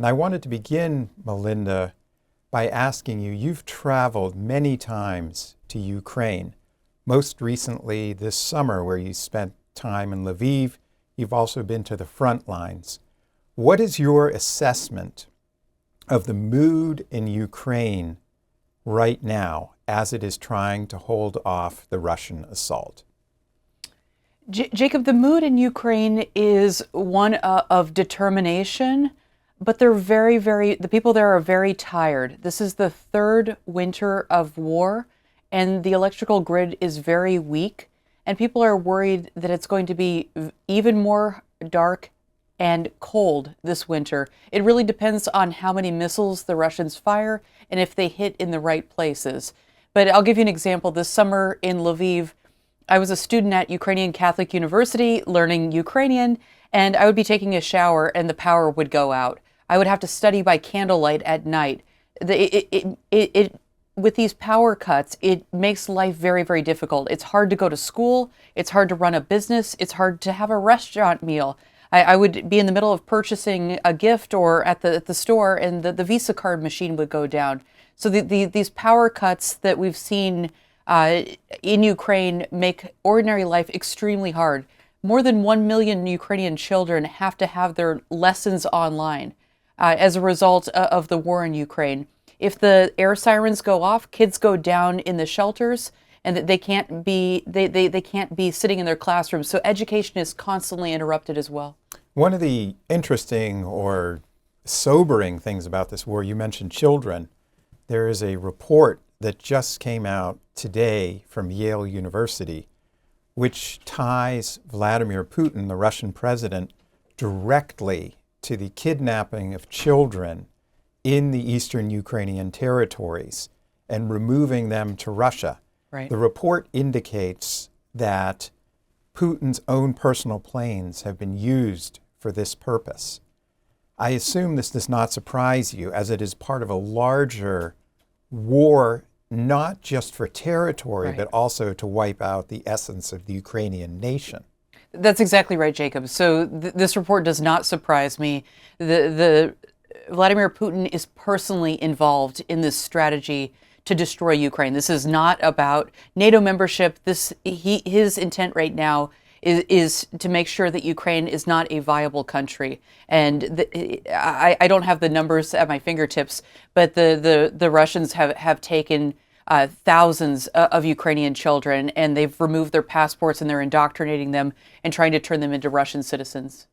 I wanted to begin, Melinda, by asking you, you've traveled many times to Ukraine, most recently this summer where you spent time in Lviv. You've also been to the front lines. What is your assessment of the mood in Ukraine right now as it is trying to hold off the Russian assault? Jacob, the mood in Ukraine is one of determination, but the people there are very tired. This is the third winter of war, and the electrical grid is very weak, and people are worried that it's going to be even more dark and cold this winter. It really depends on how many missiles the Russians fire and if they hit in the right places. But I'll give you an example. This summer in Lviv, I was a student at Ukrainian Catholic University learning Ukrainian, and I would be taking a shower and the power would go out. I would have to study by candlelight at night. With these power cuts, it makes life very, very difficult. It's hard to go to school. It's hard to run a business. It's hard to have a restaurant meal. I would be in the middle of purchasing a gift or at the store, and the Visa card machine would go down. So these power cuts that we've seen in Ukraine make ordinary life extremely hard. More than 1 million Ukrainian children have to have their lessons online as a result of the war in Ukraine. If the air sirens go off, kids go down in the shelters, and they can't be sitting in their classrooms. So education is constantly interrupted as well. One of the interesting or sobering things about this war, you mentioned children. There is a report that just came out today from Yale University, which ties Vladimir Putin, the Russian president, directly to the kidnapping of children in the eastern Ukrainian territories and removing them to Russia. Right. The report indicates that Putin's own personal planes have been used for this purpose. I assume this does not surprise you, as it is part of a larger war, not just for territory, Right. but also to wipe out the essence of the Ukrainian nation. That's exactly right, Jacob. So this report does not surprise me. The Vladimir Putin is personally involved in this strategy to destroy Ukraine. This is not about NATO membership. His intent right now is to make sure that Ukraine is not a viable country. And I don't have the numbers at my fingertips, but the Russians have taken thousands of Ukrainian children, and they've removed their passports and they're indoctrinating them and trying to turn them into Russian citizens.